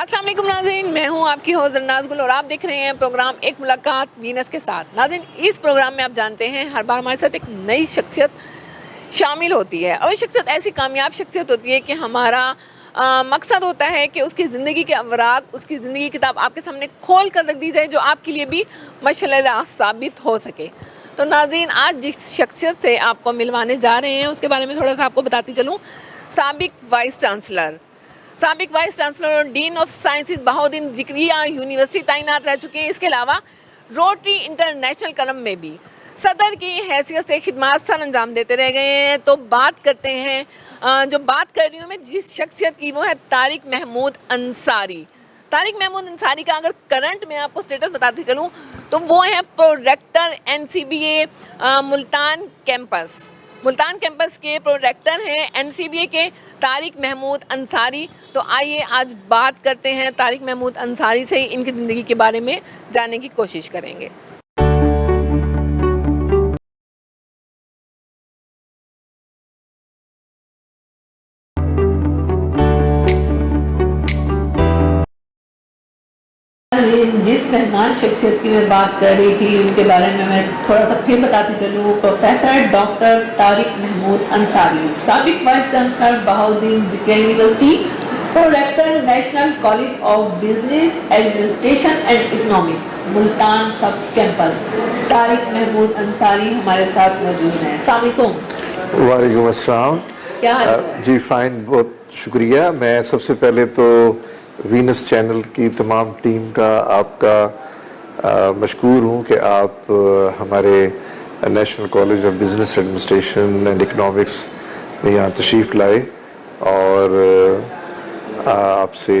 السلام علیکم ناظرین، میں ہوں آپ کی ہوسٹ زرناز گل اور آپ دیکھ رہے ہیں پروگرام ایک ملاقات وینس کے ساتھ۔ ناظرین، اس پروگرام میں آپ جانتے ہیں ہر بار ہمارے ساتھ ایک نئی شخصیت شامل ہوتی ہے اور یہ شخصیت ایسی کامیاب شخصیت ہوتی ہے کہ ہمارا مقصد ہوتا ہے کہ اس کی زندگی کے اوراق، اس کی زندگی کی کتاب آپ کے سامنے کھول کر رکھ دی جائے جو آپ کے لیے بھی مشعل راہ ثابت ہو سکے۔ تو ناظرین، آج جس شخصیت سے آپ کو ملوانے جا رہے ہیں اس کے بارے میں تھوڑا سا آپ کو بتاتی چلوں۔ سابق وائس چانسلر اور dean of sciences Bahauddin Zakariya university تعینات رہ چکے ہیں۔ اس کے علاوہ روٹری انٹرنیشنل کرم میں بھی صدر کی حیثیت سے خدمات سر انجام دیتے رہ گئے ہیں۔ تو بات کرتے ہیں، جو بات کر رہی ہوں میں جس شخصیت کی، وہ ہے طارق محمود انصاری۔ طارق محمود انصاری کا اگر کرنٹ میں آپ کو سٹیٹس بتاتی چلوں تو وہ ہے پروریکٹر NCBA ملتان کیمپس کے پروریکٹر ہیں NCBA کے طارق محمود انصاری۔ تو آئیے آج بات کرتے ہیں طارق محمود انصاری سے، ان کی زندگی کے بارے میں جاننے کی کوشش کریں گے۔ جس مہمان شخصیت کی میں بات کر رہی تھی ان کے بارے میں تھوڑا سا پھر بتاتی چلوں۔ پروفیسر ڈاکٹر طارق محمود انصاری، سابق vice chancellor Bahauddin Zakariya university, prorector national college of business administration and economics Multan sub campus. Tariq Mahmood Ansari ہمارے ساتھ موجود ہیں۔ السلام علیکم۔ وعلیکم السلام۔ کیا حال ہے؟ جی فائن، بہت شکریہ۔ میں سب سے پہلے تو وینس چینل کی تمام ٹیم کا آپ کا مشکور ہوں کہ آپ ہمارے national college of business administration and economics میں یہاں تشریف لائے اور آپ سے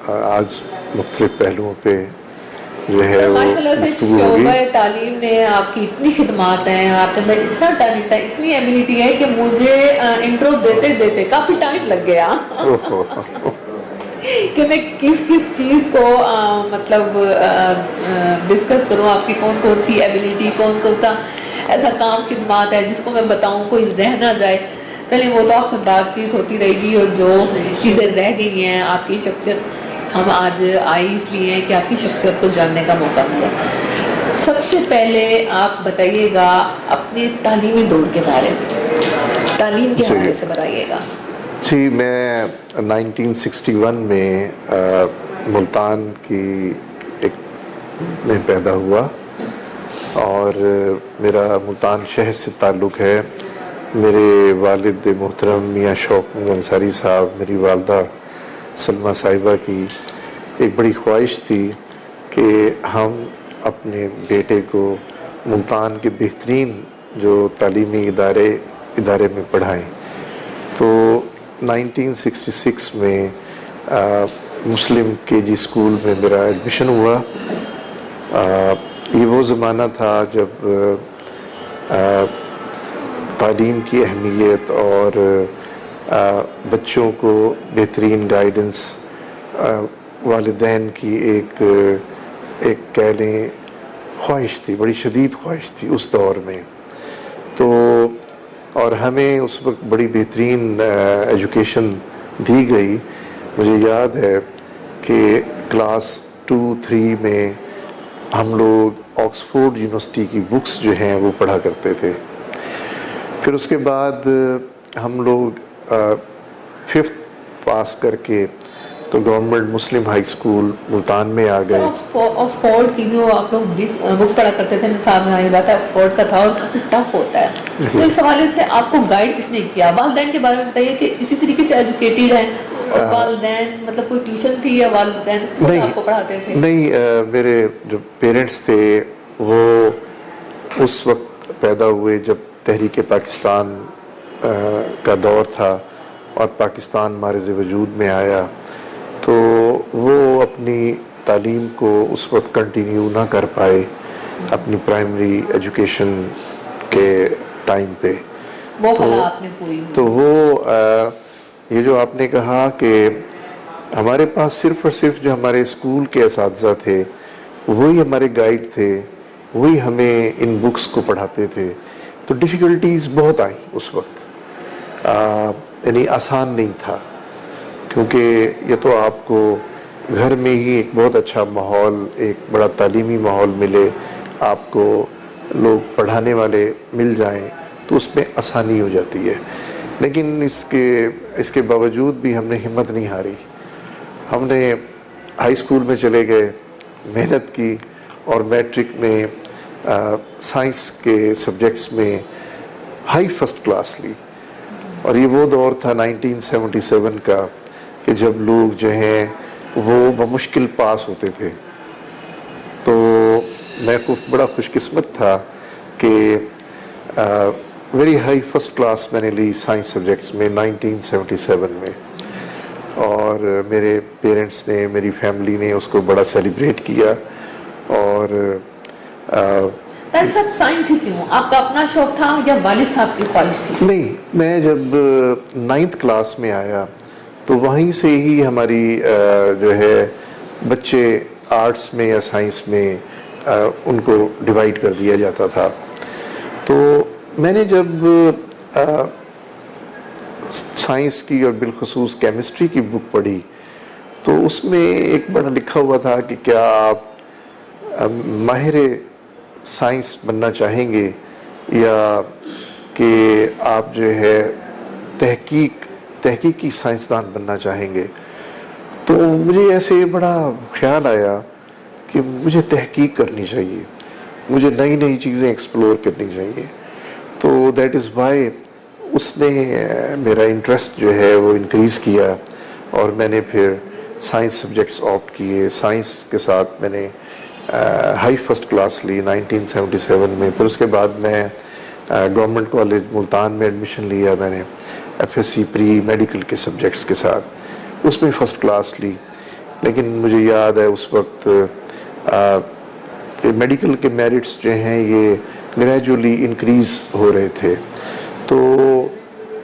آج مختلف پہلوؤں پہ جو ہے وہ گفتگو ہوگی۔ شعبہ تعلیم میں آپ کی اتنی خدمات ہیں، آپ کے اندر اتنا ٹیلنٹ ہے، اتنی ایبلٹی ہے کہ مجھے انٹرو دیتے کافی ٹائم لگ گیا کہ میں کس چیز کو مطلب ڈسکس کروں۔ آپ کی کون کون سی ایبلٹی، کون سا ایسا کام خدمات ہے جس کو میں بتاؤں کوئی رہ نہ جائے۔ چلیے وہ تو آپ سے بات چیت ہوتی رہے گی، اور جو چیزیں رہ گئی ہیں آپ کی شخصیت، ہم آج آئی اس لیے ہیں کہ آپ کی شخصیت کو جاننے کا موقع ملا۔ سب سے پہلے آپ بتائیے گا اپنے تعلیمی دور کے بارے میں، تعلیم کے حوالے سے بتائیے گا۔ جی، میں 1961 میں ملتان کی ایک میں پیدا ہوا اور میرا ملتان شہر سے تعلق ہے۔ میرے والد محترم میاں شوق انصاری صاحب، میری والدہ سلمہ صاحبہ کی ایک بڑی خواہش تھی کہ ہم اپنے بیٹے کو ملتان کے بہترین جو تعلیمی ادارے میں پڑھائیں۔ تو 1966 میں مسلم KG اسکول میں میرا ایڈمیشن ہوا۔ یہ وہ زمانہ تھا جب تعلیم کی اہمیت اور بچوں کو بہترین گائیڈنس والدین کی ایک کہہ لیں خواہش تھی، بڑی شدید خواہش تھی اس دور میں۔ تو اور ہمیں اس وقت بڑی بہترین ایجوکیشن دی گئی۔ مجھے یاد ہے کہ کلاس 2-3 میں ہم لوگ آکسفورڈ یونیورسٹی کی بکس جو ہیں وہ پڑھا کرتے تھے۔ پھر اس کے بعد ہم لوگ 5th پاس کر کے تو گورنمنٹ مسلم ہائی اسکول ملتان میں آ گئے۔ آکسفورڈ کی جو آپ لوگ بکس پڑھا کرتے تھے، نصاب میں بات ہے آکسفورڈ کا تھا اور کافی ٹف ہوتا ہے، تو اس حوالے سے آپ کو گائیڈ کس نے کیا؟ والدین کے بارے میں بتائیے کہ اسی طریقے سے ایجوکیٹڈ ہیں اور والدین مطلب کوئی ٹیوشن تھی یا والدین خود آپ کو پڑھاتے تھے؟ نہیں، میرے جو پیرنٹس تھے وہ اس وقت پیدا ہوئے جب تحریک پاکستان کا دور تھا اور پاکستان مارز وجود میں آیا، تو وہ اپنی تعلیم کو اس وقت کنٹینیو نہ کر پائے اپنی پرائمری ایجوکیشن کے ٹائم پہ۔ تو وہ یہ جو آپ نے کہا کہ ہمارے پاس صرف اور صرف جو ہمارے اسکول کے اساتذہ تھے وہی ہمارے گائیڈ تھے، وہی ہمیں ان بکس کو پڑھاتے تھے، تو ڈیفیکلٹیز بہت آئیں اس وقت، یعنی آسان نہیں تھا، کیونکہ یہ تو آپ کو گھر میں ہی ایک بہت اچھا ماحول، ایک بڑا تعلیمی ماحول ملے، آپ کو لوگ پڑھانے والے مل جائیں تو اس میں آسانی ہو جاتی ہے. لیکن اس کے باوجود بھی ہم نے ہمت نہیں ہاری. ہم نے ہائی اسکول میں چلے گئے، محنت کی، اور میٹرک میں سائنس کے سبجیکٹس میں ہائی فرسٹ کلاس لی. اور یہ وہ دور تھا 1977 کا کہ جب لوگ جو ہیں وہ بمشکل پاس ہوتے تھے. تو میں بڑا خوش قسمت تھا کہ ویری ہائی فرسٹ کلاس میں نے لی سائنس سبجیکٹس میں 1977 میں. اور میرے پیرنٹس نے، میری فیملی نے اس کو بڑا سیلیبریٹ کیا. اور طاہر صاحب سائنس ہی کیوں؟ آپ کا اپنا شوق تھا یا والد صاحب کی خواہش تھی؟ نہیں، میں جب 9th کلاس میں آیا تو وہیں سے ہی ہماری جو ہے بچے آرٹس میں یا سائنس میں ان کو ڈیوائیڈ کر دیا جاتا تھا. تو میں نے جب سائنس کی اور بالخصوص کیمسٹری کی بک پڑھی تو اس میں ایک بڑا لکھا ہوا تھا کہ کیا آپ ماہر سائنس بننا چاہیں گے یا کہ آپ جو ہے تحقیقی سائنسدان بننا چاہیں گے. تو مجھے ایسے بڑا خیال آیا کہ مجھے تحقیق کرنی چاہیے، مجھے نئی نئی چیزیں ایکسپلور کرنی چاہیے. تو دیٹ از وائی اس نے میرا انٹرسٹ جو ہے وہ انکریز کیا، اور میں نے پھر سائنس سبجیکٹس آپٹ کیے. سائنس کے ساتھ میں نے ہائی فرسٹ کلاس لی 1977 میں. پھر اس کے بعد میں گورنمنٹ کالج ملتان میں ایڈمیشن لیا. میں نے F S C pre medical کے سبجیکٹس کے ساتھ، اس میں فرسٹ کلاس لی. لیکن مجھے یاد ہے اس وقت کہ میڈیکل کے میرٹس جو ہیں یہ گریجولی انکریز ہو رہے تھے. تو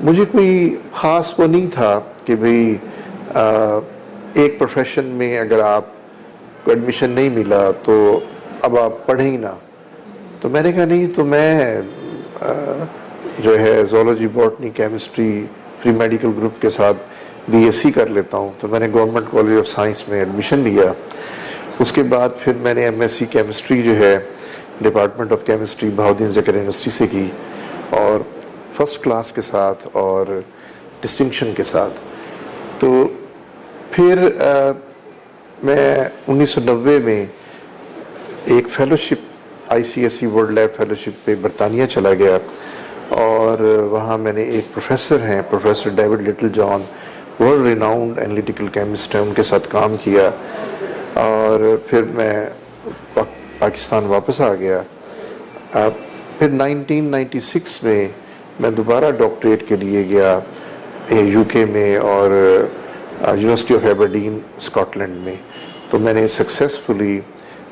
مجھے کوئی خاص وہ نہیں تھا کہ بھئی ایک پروفیشن میں اگر آپ کو ایڈمیشن نہیں ملا تو اب آپ پڑھیں ہی نہ. تو میں نے کہا نہیں، تو میں جو ہے zoology, botany, chemistry, pre medical group کے ساتھ بی ایس سی کر لیتا ہوں. تو میں نے گورنمنٹ کالج آف سائنس میں ایڈمیشن لیا. اس کے بعد پھر میں نے ایم ایس سی کیمسٹری جو ہے ڈپارٹمنٹ آف کیمسٹری بہاؤالدین ذکر یونیورسٹی سے کی، اور فرسٹ کلاس کے ساتھ اور ڈسٹنکشن کے ساتھ. تو پھر میں 1990 میں ایک fellowship I C S E world lab fellowship پہ برطانیہ چلا گیا، اور وہاں میں نے ایک پروفیسر ہیں، پروفیسر ڈیوڈ لٹل جان، ورلڈ ریناؤنڈ انالیٹیکل کیمسٹ ہیں، ان کے ساتھ کام کیا. اور پھر میں پاکستان واپس آ گیا. پھر 1996 میں دوبارہ ڈاکٹریٹ کے لیے گیا یو کے میں اور University of Aberdeen Scotland میں. تو میں نے سکسیسفلی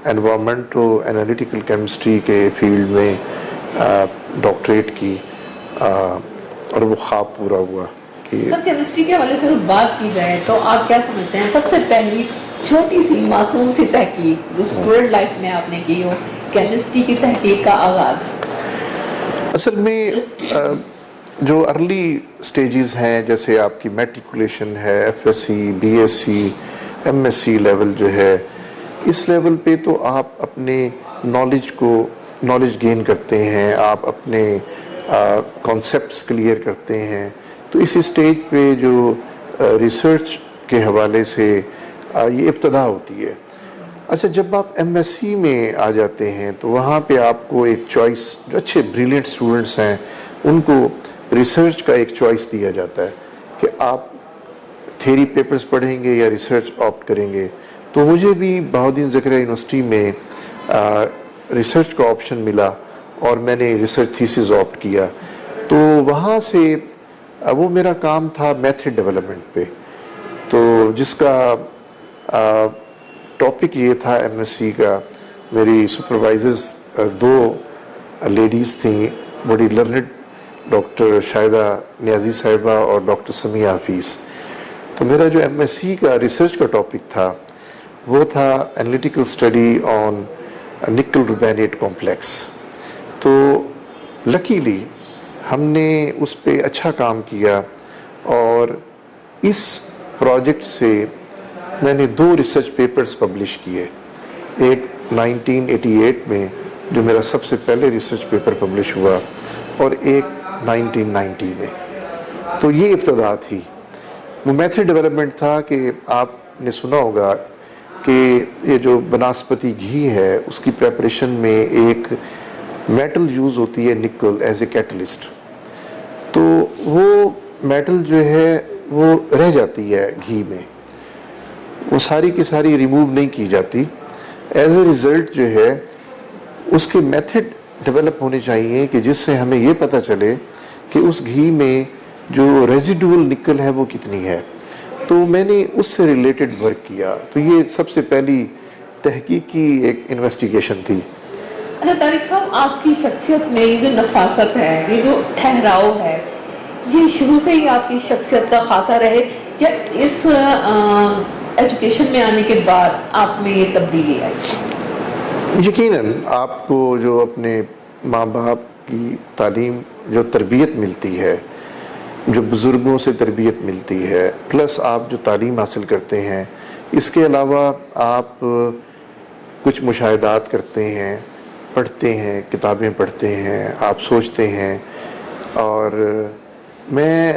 انوائرمنٹو انالیٹیکل کیمسٹری کے فیلڈ میں ڈاکٹریٹ کی، اور وہ خواب پورا ہوا. سر کیمسٹری کے حوالے سے بات کی جائے تو آپ کیا سمجھتے ہیں سب سے پہلی چھوٹی سی معصوم سی تحقیق جو اسٹوڈنٹ لائف میں آپ نے کی ہو، کیمسٹری کی تحقیق کا آغاز؟ اصل میں جو ارلی سٹیجز ہیں، جیسے آپ کی میٹریکولیشن ہے، F S C, B S C, M S C level جو ہے، اس لیول پہ تو آپ اپنے نالج گین کرتے ہیں، آپ اپنے کانسیپٹس کلیئر کرتے ہیں. تو اس اسٹیج پہ جو ریسرچ کے حوالے سے یہ ابتدا ہوتی ہے. اچھا، جب آپ ایم ایس سی میں آ جاتے ہیں تو وہاں پہ آپ کو ایک چوائس، جو اچھے بریلینٹ اسٹوڈنٹس ہیں ان کو ریسرچ کا ایک چوائس دیا جاتا ہے کہ آپ تھیری پیپرز پڑھیں گے یا ریسرچ آپٹ کریں گے. تو مجھے بھی بہاؤالدین ذکریہ یونیورسٹی میں ریسرچ کا آپشن ملا، اور میں نے ریسرچ تھیسز آپٹ کیا. تو وہاں سے وہ میرا کام تھا میتھڈ ڈیولپمنٹ پہ، تو جس کا ٹاپک یہ تھا ایم ایس سی کا. میری سپروائزرز 2 لیڈیز تھیں، بڑی لرنڈ، ڈاکٹر شاہدہ نیازی صاحبہ اور ڈاکٹر سمیہ حفیظ. تو میرا جو ایم ایس سی کا ریسرچ کا ٹاپک تھا وہ تھا انالیٹیکل اسٹڈی آن نکل روبینیٹ کمپلیکس. تو لکیلی ہم نے اس پہ اچھا کام کیا، اور اس پروجیکٹ سے میں نے 2 ریسرچ پیپرز پبلش کیے. ایک 1988 میں جو میرا سب سے پہلے ریسرچ پیپر پبلش ہوا, اور ایک 1990 میں. تو یہ ابتدا تھی. وہ میتھڈ ڈیولپمنٹ تھا کہ آپ نے سنا ہوگا کہ یہ جو بناسپتی گھی ہے اس کی پریپریشن میں ایک میٹل یوز ہوتی ہے, نکل, ایز اے کیٹلسٹ. تو وہ میٹل جو ہے وہ رہ جاتی ہے گھی میں, وہ ساری کی ساری ریموو نہیں کی جاتی. ایز اے ریزلٹ جو ہے اس کے میتھڈ ڈیولپ ہونے چاہیے کہ جس سے ہمیں یہ پتہ چلے کہ اس گھی میں جو ریزیڈول نکل ہے وہ کتنی ہے. تو میں نے اس سے ریلیٹڈ ورک کیا. تو یہ سب سے پہلی تحقیقی ایک انویسٹیگیشن تھی. اچھا طارق صاحب, آپ کی شخصیت میں یہ جو نفاست ہے, یہ جو ٹھہراؤ ہے, یہ شروع سے ہی آپ کی شخصیت کا خاصہ رہے یا اس ایجوکیشن میں آنے کے بعد آپ میں یہ تبدیلی آئی؟ یقیناً آپ کو جو اپنے ماں باپ کی تعلیم, جو تربیت ملتی ہے, جو بزرگوں سے تربیت ملتی ہے, پلس آپ جو تعلیم حاصل کرتے ہیں, اس کے علاوہ آپ کچھ مشاہدات کرتے ہیں, پڑھتے ہیں, کتابیں پڑھتے ہیں, آپ سوچتے ہیں. اور میں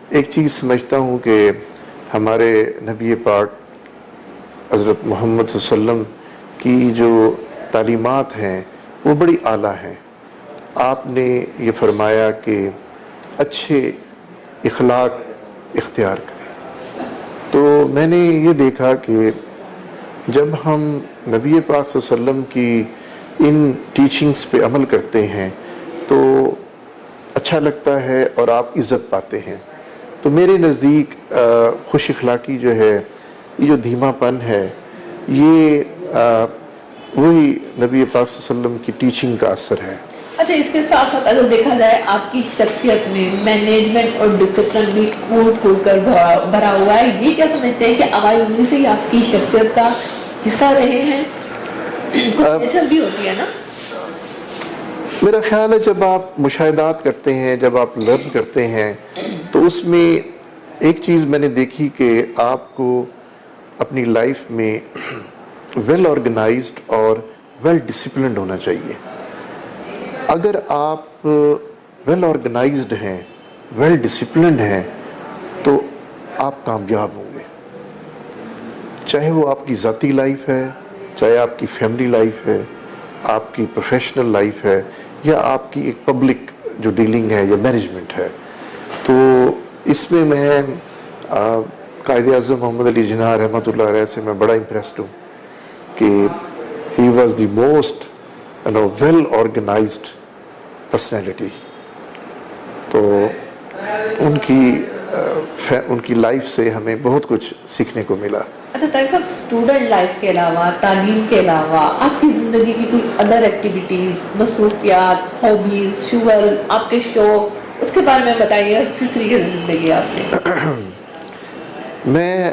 ایک چیز سمجھتا ہوں کہ ہمارے نبی پاک حضرت محمد صلی اللہ علیہ وسلم کی جو تعلیمات ہیں وہ بڑی اعلیٰ ہیں. آپ نے یہ فرمایا کہ اچھے اخلاق اختیار کریں. تو میں نے یہ دیکھا کہ جب ہم نبی پاک صلی اللہ علیہ وسلم کی ان ٹیچنگز پہ عمل کرتے ہیں تو اچھا لگتا ہے اور آپ عزت پاتے ہیں. تو میرے نزدیک خوش اخلاقی جو ہے, یہ جو دھیما پن ہے, یہ وہی نبی پاک صلی اللہ علیہ وسلم کی ٹیچنگ کا اثر ہے. اچھا, اس کے ساتھ ساتھ اگر دیکھا جائے آپ کی شخصیت میں مینجمنٹ اور ڈسپلن بھی کھوٹ کھوٹ کر بھرا ہوا ہے. یہ کیا سمجھتے ہیں کہ اوائل عمر سے ہی آپ کی شخصیت کا حصہ رہے ہیں؟ کچھ نیچر بھی ہوتی ہے نا. میرا خیال ہے جب آپ مشاہدات کرتے ہیں, جب آپ لرن کرتے ہیں, تو اس میں ایک چیز میں نے دیکھی کہ آپ کو اپنی لائف میں ویل آرگنائزڈ اور ویل ڈسپلنڈ ہونا چاہیے. اگر آپ ویل آرگنائزڈ ہیں, ویل ڈسپلنڈ ہیں, تو آپ کامیاب ہوں گے. چاہے وہ آپ کی ذاتی لائف ہے, چاہے آپ کی فیملی لائف ہے, آپ کی پروفیشنل لائف ہے, یا آپ کی ایک پبلک جو ڈیلنگ ہے یا مینجمنٹ ہے. تو اس میں قائد اعظم محمد علی جناح رحمۃ اللہ علیہ سے میں بڑا امپریسڈ ہوں کہ he was the most well organised personality. تو ان کی لائف سے ہمیں بہت کچھ سیکھنے کو ملا. اچھا طارق صاحب, اسٹوڈنٹ لائف کے علاوہ, تعلیم کے علاوہ آپ کی زندگی کی کوئی ادر ایکٹیویٹیز, مصروفیات, ہابیز, شغل, آپ کے شوق, اس کے بارے میں بتائیے. کس طریقے سے زندگی آپ نے؟ میں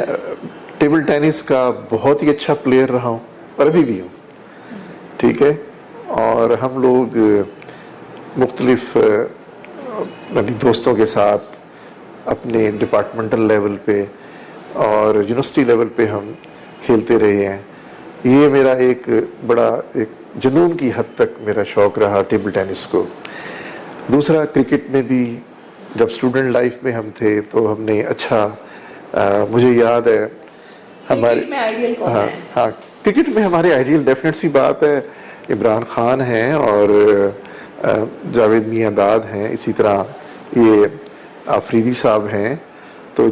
ٹیبل ٹینس کا بہت ہی اچھا پلیئر رہا ہوں اور ابھی بھی ہوں. ٹھیک ہے. اور ہم لوگ مختلف دوستوں کے ساتھ اپنے ڈپارٹمنٹل لیول پہ اور یونیورسٹی لیول پہ ہم کھیلتے رہے ہیں. یہ میرا ایک بڑا ایک جنون کی حد تک میرا شوق رہا ٹیبل ٹینس کو. دوسرا, کرکٹ میں بھی جب اسٹوڈنٹ لائف میں ہم تھے تو ہم نے مجھے یاد ہے ہمارے کرکٹ میں ہمارے آئیڈیل ڈیفینیٹ سی بات ہے عمران خان ہیں اور جاوید میاں داد ہیں, اسی طرح یہ آفریدی صاحب ہیں. تو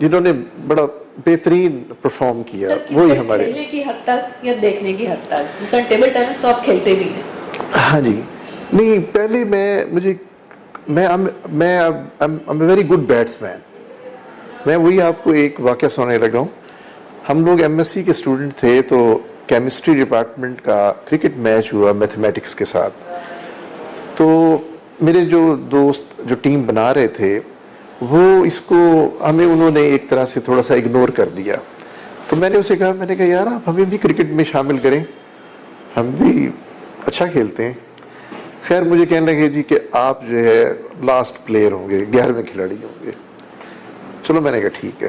جنہوں نے بڑا بہترین پرفارم کیا وہی ہمارے. کھیلنے کی حد تک یا دیکھنے کی حد تک؟ جیسا ٹیبل ٹینس تو آپ کھیلتے بھی ہیں. ہاں جی. نہیں, پہلے میں ویری گڈ بیٹس مین. میں وہی آپ کو ایک واقعہ سنانے لگا ہوں. ہم لوگ ایم ایس سی کے اسٹوڈنٹ تھے تو کیمسٹری ڈپارٹمنٹ کا کرکٹ میچ ہوا میتھمیٹکس کے ساتھ. تو میرے جو دوست جو ٹیم بنا رہے تھے وہ انہوں نے ایک طرح سے تھوڑا سا اگنور کر دیا. تو میں نے اسے کہا یار آپ ہمیں بھی کرکٹ میں شامل کریں, ہم بھی اچھا کھیلتے ہیں. خیر مجھے کہنے لگے جی کہ آپ جو ہے لاسٹ پلیئر ہوں گے, 11ویں کھلاڑی ہوں گے. چلو میں نے کہا ٹھیک ہے.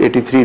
83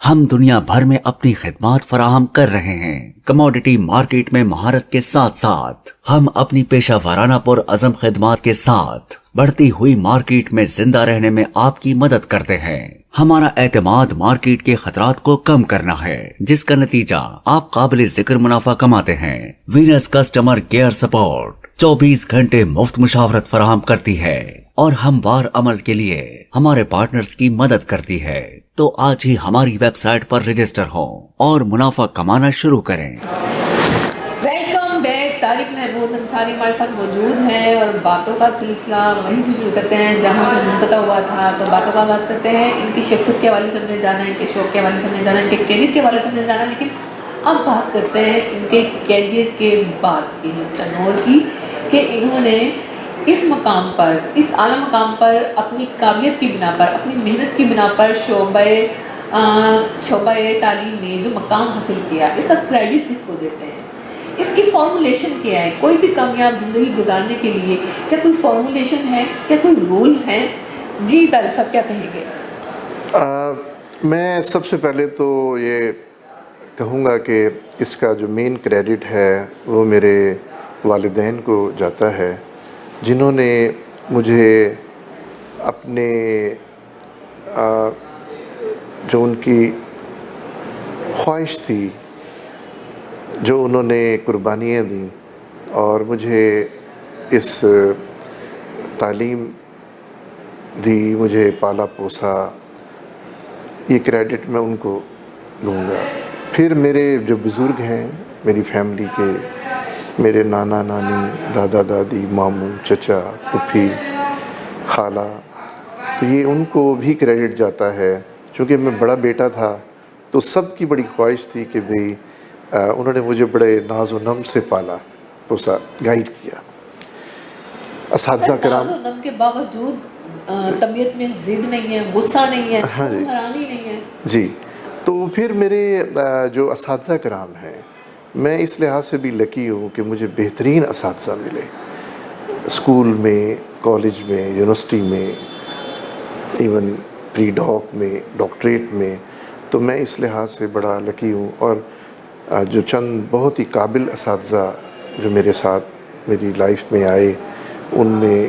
ہم دنیا بھر میں اپنی خدمات فراہم کر رہے ہیں۔ کموڈٹی مارکیٹ میں مہارت کے ساتھ ساتھ ہم اپنی پیشہ ورانہ پر عزم خدمات کے ساتھ بڑھتی ہوئی مارکیٹ میں زندہ رہنے میں آپ کی مدد کرتے ہیں۔ ہمارا اعتماد مارکیٹ کے خطرات کو کم کرنا ہے، جس کا نتیجہ آپ قابل ذکر منافع کماتے ہیں۔ وینس کسٹمر کیئر سپورٹ 24 گھنٹے مفت مشاورت فراہم کرتی ہے اور ہموار عمل کے لیے ہمارے پارٹنرز کی مدد کرتی ہے۔ تو آج ہی ہماری ویب سائٹ پر رجسٹر ہوں اور منافع کمانا شروع کریں۔ ویلکم بیک، طارق محمود انصاری ہمارے ساتھ موجود ہیں اور باتوں کا سلسلہ وہیں سے شروع کرتے ہیں جہاں سے منقطع ہوا تھا۔ تو باتوں کا آغاز کرتے ہیں، ان کی شخصیت کے حوالے سے ہم نے جانا، ان کے شوق کے حوالے سے ہم نے جانا، ان کے کیریئر کے حوالے سے ہم نے جانا، لیکن اب بات کرتے ہیں ان کے کیریئر کے بعد کی، ٹرنور کی، کہ انہوں نے اس مقام پر، اس اعلیٰ مقام پر اپنی قابلیت کی بنا پر، اپنی محنت کی بنا پر شعبہ تعلیم میں جو مقام حاصل کیا، اس کا کریڈٹ کس کو دیتے ہیں؟ اس کی فارمولیشن کیا ہے؟ کوئی بھی کامیاب زندگی گزارنے کے لیے کیا کوئی فارمولیشن ہے؟ کیا کوئی رولز ہیں؟ جی طارق صاحب کیا کہیں گے؟ میں سب سے پہلے تو یہ کہوں گا کہ اس کا جو مین کریڈٹ ہے وہ میرے والدین کو جاتا ہے، جنہوں نے مجھے اپنے جو ان کی خواہش تھی، جو انہوں نے قربانیاں دیں اور مجھے اس تعلیم دی، مجھے پالا پوسا، یہ کریڈٹ میں ان کو دوں گا۔ پھر میرے جو بزرگ ہیں میری فیملی کے، میرے نانا نانی، دادا دادی، ماموں، چچا، پھوپھی، خالہ، تو یہ ان کو بھی کریڈٹ جاتا ہے۔ چونکہ میں بڑا بیٹا تھا تو سب کی بڑی خواہش تھی کہ بھئی انہوں نے مجھے بڑے ناز و نم سے پالا پوسا، گائیڈ کیا۔ اساتذہ کرام، ناز و نم کے باوجود طبیعت میں ضد نہیں ہے، غصہ نہیں ہے، ہاں جی، حرانی نہیں ہے۔ جی، تو پھر میرے جو اساتذہ کرام ہیں، میں اس لحاظ سے بھی لکی ہوں کہ مجھے بہترین اساتذہ ملے، اسکول میں، کالج میں، یونیورسٹی میں، ایون پری ڈاک میں، ڈاکٹریٹ میں، تو میں اس لحاظ سے بڑا لکی ہوں۔ اور جو چند بہت ہی قابل اساتذہ جو میرے ساتھ میری لائف میں آئے، ان میں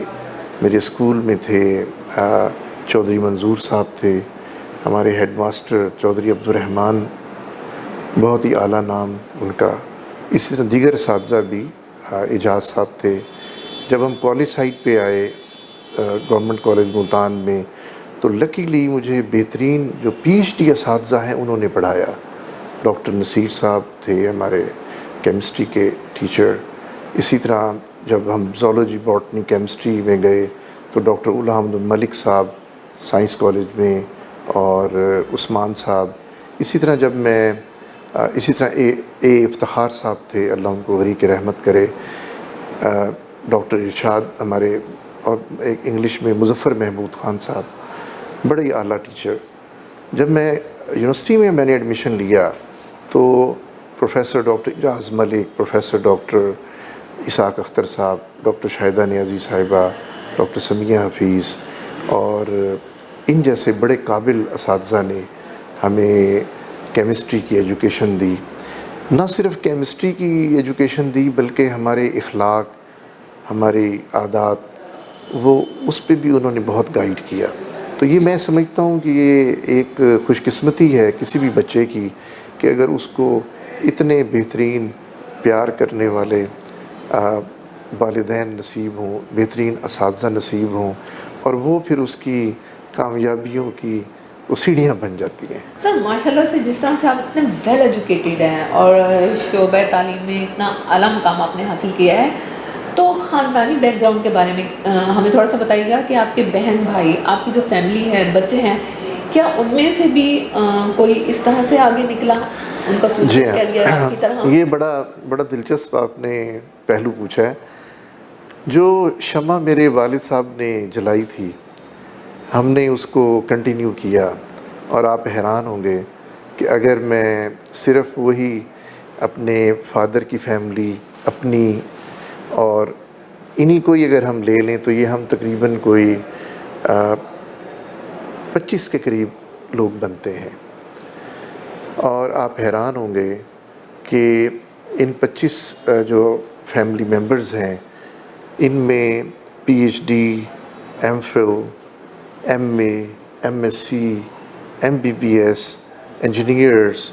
میرے اسکول میں تھے چودھری منظور صاحب تھے، ہمارے ہیڈ ماسٹر چودھری عبدالرحمن، بہت ہی اعلیٰ نام ان کا، اسی طرح دیگر اساتذہ بھی، اعجاز صاحب تھے۔ جب ہم کالج سائٹ پہ آئے گورنمنٹ کالج ملتان میں، تو لکیلی مجھے بہترین جو پی ایچ ڈی اساتذہ ہیں انہوں نے پڑھایا۔ ڈاکٹر نصیر صاحب تھے ہمارے کیمسٹری کے ٹیچر۔ اسی طرح جب ہم زولوجی، باٹنی، کیمسٹری میں گئے تو ڈاکٹر الا حمد الملک صاحب سائنس کالج میں، اور عثمان صاحب۔ اسی طرح جب میں اسی طرح اے افتخار صاحب تھے، اللہ ان کو غریق رحمت کرے۔ ڈاکٹر ارشاد ہمارے، اور ایک انگلش میں مظفر محمود خان صاحب، بڑے ہی اعلیٰ ٹیچر۔ جب میں یونیورسٹی میں نے ایڈمیشن لیا تو پروفیسر ڈاکٹر اعجاز ملک، پروفیسر ڈاکٹر اسحاق اختر صاحب، ڈاکٹر شاہدہ نیازی صاحبہ، ڈاکٹر سمیہ حفیظ، اور ان جیسے بڑے قابل اساتذہ نے ہمیں کیمسٹری کی ایجوکیشن دی۔ نہ صرف کیمسٹری کی ایجوکیشن دی بلکہ ہمارے اخلاق، ہماری عادات، وہ اس پہ بھی انہوں نے بہت گائیڈ کیا۔ تو یہ میں سمجھتا ہوں کہ یہ ایک خوش قسمتی ہے کسی بھی بچے کی کہ اگر اس کو اتنے بہترین پیار کرنے والے والدین نصیب ہوں، بہترین اساتذہ نصیب ہوں، اور وہ پھر اس کی کامیابیوں کی وہ سیڑھیاں بن جاتی ہیں۔ سر ماشاءاللہ سے جس طرح سے آپ اتنے ویل ایجوکیٹڈ ہیں اور شعبہ تعلیم میں اتنا اعلیٰ مقام آپ نے حاصل کیا ہے، تو خاندانی بیک گراؤنڈ کے بارے میں ہمیں تھوڑا سا بتائیے گا کہ آپ کے بہن بھائی، آپ کی جو فیملی ہے، بچے ہیں، کیا ان میں سے بھی کوئی اس طرح سے آگے نکلا، ان کا جی فیوچر کیریئر آپ کی طرح؟ یہ بڑا دلچسپ آپ نے پہلو پوچھا ہے۔ جو شمع میرے والد صاحب نے جلائی تھی، ہم نے اس کو کنٹینیو کیا، اور آپ حیران ہوں گے کہ اگر میں صرف وہی اپنے فادر کی فیملی، اپنی اور انہی کو ہی اگر ہم لے لیں تو یہ ہم تقریباً کوئی 25 کے قریب لوگ بنتے ہیں۔ اور آپ حیران ہوں گے کہ ان 25 جو فیملی ممبرز ہیں ان میں P H D, M Phil, M A, M S C, M B B S, engineers,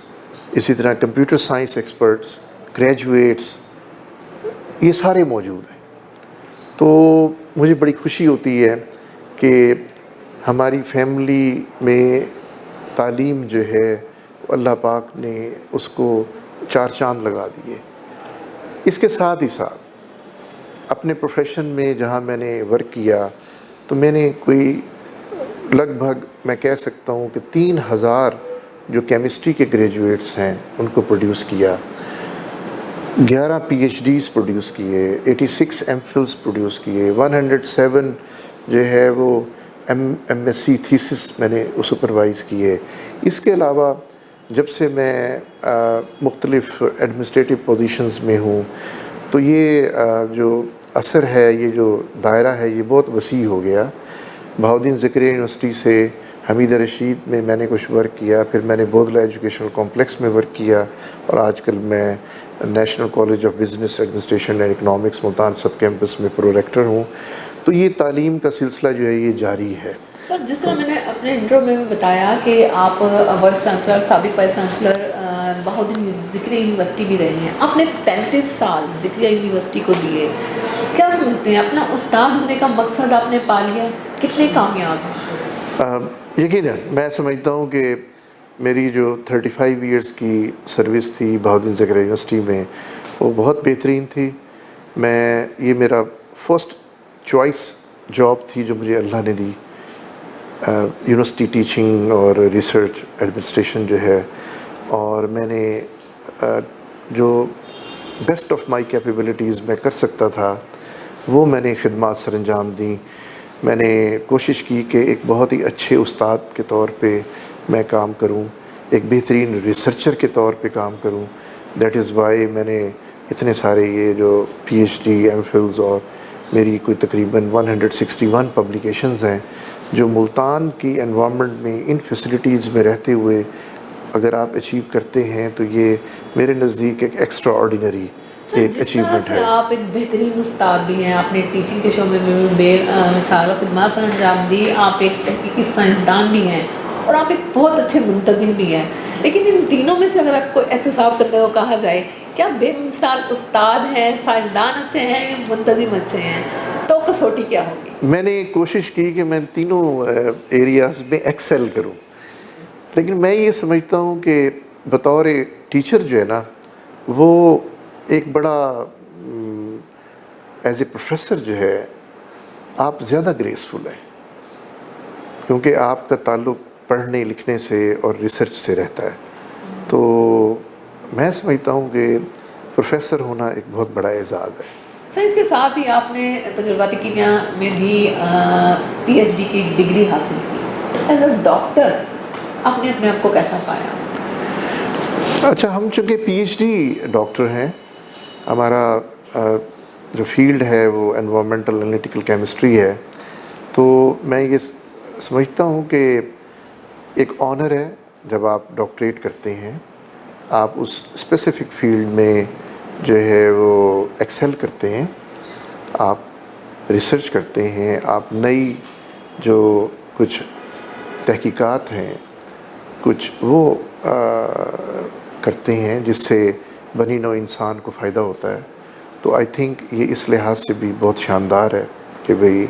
اسی طرح کمپیوٹر سائنس ایکسپرٹس، گریجویٹس، یہ سارے موجود ہیں. تو مجھے بڑی خوشی ہوتی ہے کہ ہماری فیملی میں تعلیم جو ہے اللہ پاک نے اس کو 4 چاند لگا دیے. اس کے ساتھ ہی ساتھ اپنے پروفیشن میں جہاں میں نے ورک کیا تو میں نے کوئی لگ بھگ میں کہہ سکتا ہوں کہ 3000 جو کیمسٹری کے گریجویٹس ہیں ان کو پروڈیوس کیا، 11 پی ایچ ڈیز پروڈیوس کیے، 86 ایم فلس پروڈیوس کیے، 107 جو ہے وہ ایم ایس سی تھیسس میں نے سپروائز کیے. اس کے علاوہ جب سے میں مختلف ایڈمنسٹریٹو پوزیشنز میں ہوں تو یہ جو اثر ہے، یہ جو دائرہ ہے، یہ بہت وسیع ہو گیا. بہاؤالدین زکریا یونیورسٹی سے حمید رشید میں نے کچھ ورک کیا، پھر میں نے بودلہ ایجوکیشنل کمپلیکس میں ورک کیا، اور آج کل میں National college of business administration and economics Multan sub campus میں پرو ریکٹر ہوں. تو یہ تعلیم کا سلسلہ جو ہے یہ جاری ہے. سر جس طرح میں نے اپنے انٹرو میں بتایا کہ آپ وائس چانسلر، سابق وائس چانسلر بہاؤالدین زکریا یونیورسٹی بھی رہے ہیں، آپ نے 35 سال زکریا یونیورسٹی کو دیے. کیا سمجھتے ہیں اپنا استاد ہونے کا مقصد آپ نے پا لیا؟ کتنے کامیاب ہیں؟ یقیناً میں سمجھتا ہوں کہ میری جو 35 ایئرس کی سروس تھی بہاؤالدین زکریا یونیورسٹی میں وہ بہت بہترین تھی. یہ میرا فرسٹ چوائس جاب تھی جو مجھے اللہ نے دی، یونیورسٹی ٹیچنگ اور ریسرچ ایڈمنسٹریشن جو ہے. اور میں نے جو بیسٹ آف مائی کیپیبلٹیز میں کر سکتا تھا وہ میں نے خدمات سر انجام دیں. میں نے کوشش کی کہ ایک بہت ہی اچھے استاد کے طور پہ میں کام کروں، ایک بہترین ریسرچر کے طور پہ کام کروں. دیٹ از وائی میں نے اتنے سارے یہ جو پی ایچ ڈی، ایم فلز اور میری کوئی تقریباً 161 پبلیکیشنز ہیں جو ملتان کی انوائرمنٹ میں ان فیسلٹیز میں رہتے ہوئے اگر آپ اچیو کرتے ہیں تو یہ میرے نزدیک ایک ایکسٹرا آرڈینری ایک اچیومنٹ ہے. آپ ایک بہترین استاد بھی ہیں، آپ نے ٹیچنگ کے شعبے میں بھی بے مثال خدمات سر انجام دی، آپ ایک تحقیقی سائنسدان بھی ہیں اور آپ ایک بہت اچھے منتظم بھی ہیں. لیکن ان تینوں میں سے اگر آپ کو احتساب کرنے کو کہا جائے کیا بے مثال استاد ہیں، سائنسدان اچھے ہیں یا منتظم اچھے ہیں، تو کسوٹی کیا ہوگی؟ میں نے کوشش کی کہ میں تینوں ایریاز میں ایکسل کروں، لیکن میں یہ سمجھتا ہوں کہ بطور ٹیچر جو ہے نا وہ ایک بڑا ایز اے پروفیسر جو ہے آپ زیادہ گریسفل ہیں، کیونکہ آپ کا تعلق پڑھنے لکھنے سے اور ریسرچ سے رہتا ہے. تو میں سمجھتا ہوں کہ پروفیسر ہونا ایک بہت بڑا اعزاز ہے. سر اس کے ساتھ ہی آپ نے تجرباتی کیمیا میں بھی پی ایچ ڈی کی ڈگری حاصل کی. ایز اے ڈاکٹر آپ نے اپنے آپ کو کیسا پایا؟ اچھا، ہم چونکہ پی ایچ ڈی ڈاکٹر ہیں، ہمارا جو فیلڈ ہے وہ انوائرمنٹل انالیٹیکل کیمسٹری ہے، تو میں یہ سمجھتا ہوں کہ ایک آنر ہے جب آپ ڈاکٹریٹ کرتے ہیں، آپ اس اسپیسیفک فیلڈ میں جو ہے وہ ایکسل کرتے ہیں، آپ ریسرچ کرتے ہیں، آپ نئی جو کچھ تحقیقات ہیں کچھ وہ کرتے ہیں جس سے بنی نوع انسان کو فائدہ ہوتا ہے. تو آئی تھنک یہ اس لحاظ سے بھی بہت شاندار ہے کہ بھئی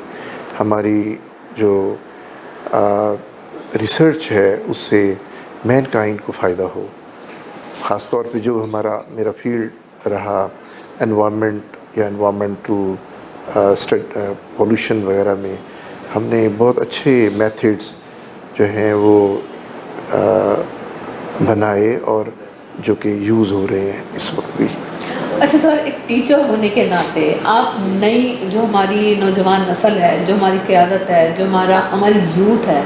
ہماری جو ریسرچ ہے اس سے مین کائنڈ کو فائدہ ہو. خاص طور پہ جو میرا فیلڈ رہا انوائرمنٹ یا انوائرمنٹل پولوشن وغیرہ میں، ہم نے بہت اچھے میتھڈس جو ہیں وہ بنائے اور جو کہ یوز ہو رہے ہیں اس وقت بھی. اچھا سر، ایک ٹیچر ہونے کے ناطے آپ نئی جو ہماری نوجوان نسل ہے، جو ہماری قیادت ہے، جو ہماری یوتھ ہے،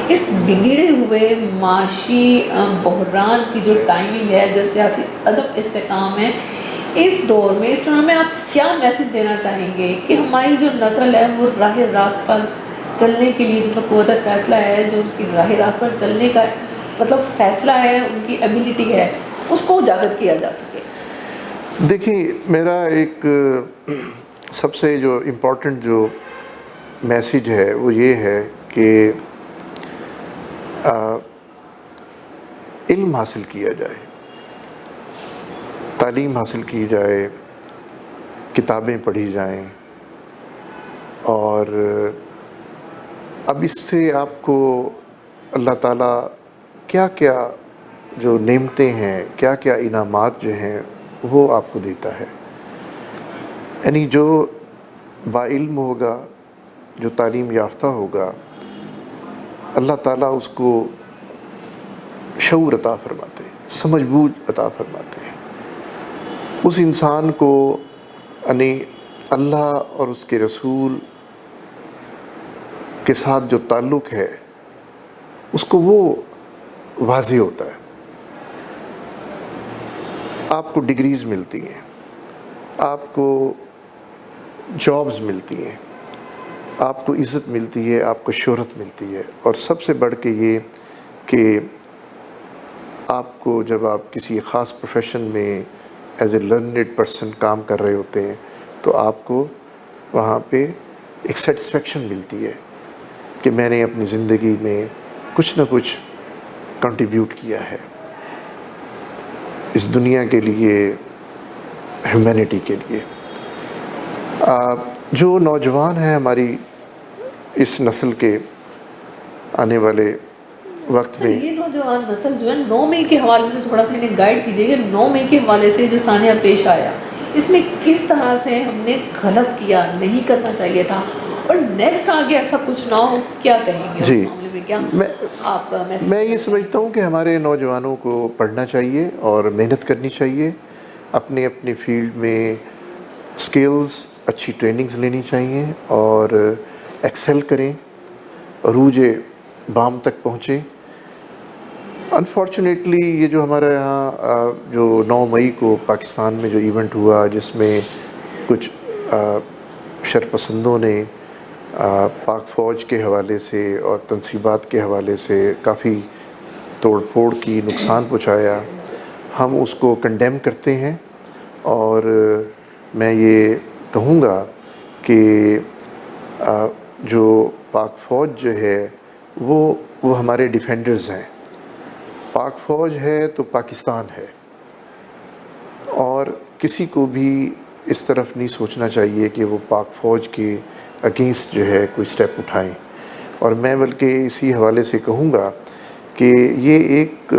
اس بگڑے ہوئے معاشی بحران کی جو ٹائمنگ ہے، جو سیاسی عدم استحکام ہے، اس دور میں آپ کیا میسج دینا چاہیں گے کہ ہماری جو نسل ہے وہ راہ راست پر چلنے کے لیے جو قوت فیصلہ ہے، جو ان کی راہ راست پر چلنے کا مطلب فیصلہ ہے، ان کی ایبیلٹی ہے، اس کو اجاگر کیا جا سکے؟ دیکھیں، میرا ایک سب سے جو امپورٹنٹ جو میسیج ہے وہ یہ ہے کہ علم حاصل کیا جائے، تعلیم حاصل کی جائے، کتابیں پڑھی جائیں، اور اب اس سے آپ کو اللہ تعالیٰ کیا کیا جو نعمتیں ہیں، کیا کیا انعامات جو ہیں وہ آپ کو دیتا ہے. یعنی جو با علم ہوگا، جو تعلیم یافتہ ہوگا، اللہ تعالیٰ اس کو شعور عطا فرماتے ہیں، سمجھ بوجھ عطا فرماتے ہیں. اس انسان کو یعنی اللہ اور اس کے رسول کے ساتھ جو تعلق ہے اس کو وہ واضح ہوتا ہے. آپ کو ڈگریز ملتی ہیں، آپ کو جابز ملتی ہیں، آپ کو عزت ملتی ہے، آپ کو شہرت ملتی ہے، اور سب سے بڑھ کے یہ کہ آپ کو جب آپ کسی خاص پروفیشن میں ایز اے لرنڈ پرسن کام کر رہے ہوتے ہیں تو آپ کو وہاں پہ ایک سیٹسفیکشن ملتی ہے کہ میں نے اپنی زندگی میں کچھ نہ کچھ کنٹریبیوٹ کیا ہے اس دنیا کے لیے، ہیومینٹی کے لیے. جو نوجوان ہیں ہماری اس نسل کے آنے والے وقت میں، یہ نوجوان نسل جو ہے 9 مئی کے حوالے سے تھوڑا سا انہیں گائیڈ کیجیے کہ 9 مئی کے حوالے سے جو سانحہ پیش آیا اس میں کس طرح سے ہم نے غلط کیا، نہیں کرنا چاہیے تھا، اور نیکسٹ آگے ایسا کچھ نہ ہو، کیا کہیں گے جی، اس معاملے میں؟ کیا آپ میں یہ سمجھتا ہوں کہ ہمارے نوجوانوں کو پڑھنا چاہیے اور محنت کرنی چاہیے، اپنے فیلڈ میں سکلز، اچھی ٹریننگز لینی چاہیے اور ایکسل کریں، عروج بام تک پہنچیں. انفارچونیٹلی یہ جو ہمارے یہاں جو 9 مئی کو پاکستان میں جو ایونٹ ہوا جس میں کچھ شرپسندوں نے پاک فوج کے حوالے سے اور تنصیبات کے حوالے سے کافی توڑ پھوڑ کی، نقصان پہنچایا، ہم اس کو کنڈیم کرتے ہیں. اور میں یہ کہوں گا کہ جو پاک فوج جو ہے وہ ہمارے ڈیفینڈرز ہیں. پاک فوج ہے تو پاکستان ہے، اور کسی کو بھی اس طرف نہیں سوچنا چاہیے کہ وہ پاک فوج کے اگینسٹ جو ہے کوئی سٹیپ اٹھائیں. اور میں بلکہ اسی حوالے سے کہوں گا کہ یہ ایک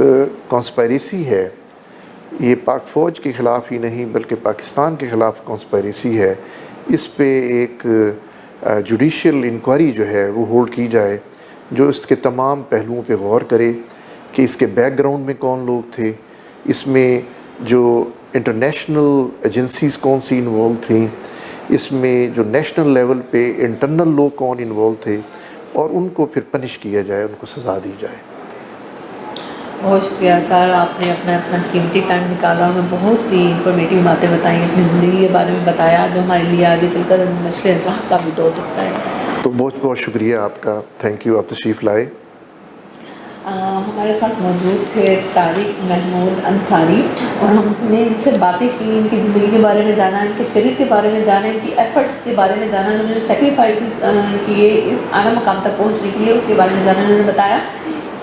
کانسپائریسی ہے، یہ پاک فوج کے خلاف ہی نہیں بلکہ پاکستان کے خلاف کانسپائریسی ہے. اس پہ ایک جوڈیشل انکوائری جو ہے وہ ہولڈ کی جائے، جو اس کے تمام پہلوؤں پہ غور کرے کہ اس کے بیک گراؤنڈ میں کون لوگ تھے، اس میں جو انٹرنیشنل ایجنسیز کون سی انوالو تھیں، اس میں جو نیشنل لیول پہ انٹرنل لوگ کون انوالو تھے، اور ان کو پھر پنش کیا جائے، ان کو سزا دی جائے. بہت شکریہ سر، آپ نے اپنا قیمتی ٹائم نکالا، ہمیں بہت سی انفارمیٹیو باتیں بتائیں، اپنی زندگی کے بارے میں بتایا جو ہمارے لیے آگے چل کر مشکل راہ ثابت ہو سکتا ہے. تو بہت بہت شکریہ آپ کا، تھینک یو، آپ تشریف لائے. ہمارے ساتھ موجود تھے طارق محمود انصاری، اور ہم نے ان سے باتیں کی، ان کی زندگی کے بارے میں جانا، ان کے کیریئر کے بارے میں جانا، ان کی ایفرٹس کے بارے میں جانا، انہوں نے سیکریفائسز کیے اس اعلیٰ مقام تک پہنچنے کے لیے، اس کے بارے میں جانا. انہوں نے بتایا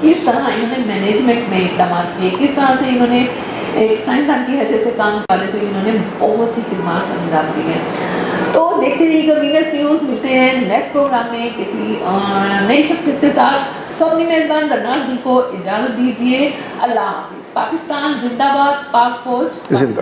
کس طرح انہوں نے مینجمنٹ میں اقدامات کیے، کس طرح سے انہوں نے ایک سائنسدان کی حیثیت سے کام کرنے سے انہوں نے بہت سی خدمات انجام دی ہیں. تو دیکھتے رہیے گا وینس نیوز. ملتے ہیں نیکسٹ پروگرام میں کسی نئی شخصیت کے ساتھ. تو اپنی میزبان زرناز دل کو اجازت دیجیے. اللہ حافظ. پاکستان زندہ باد، پاک فوج زندہ.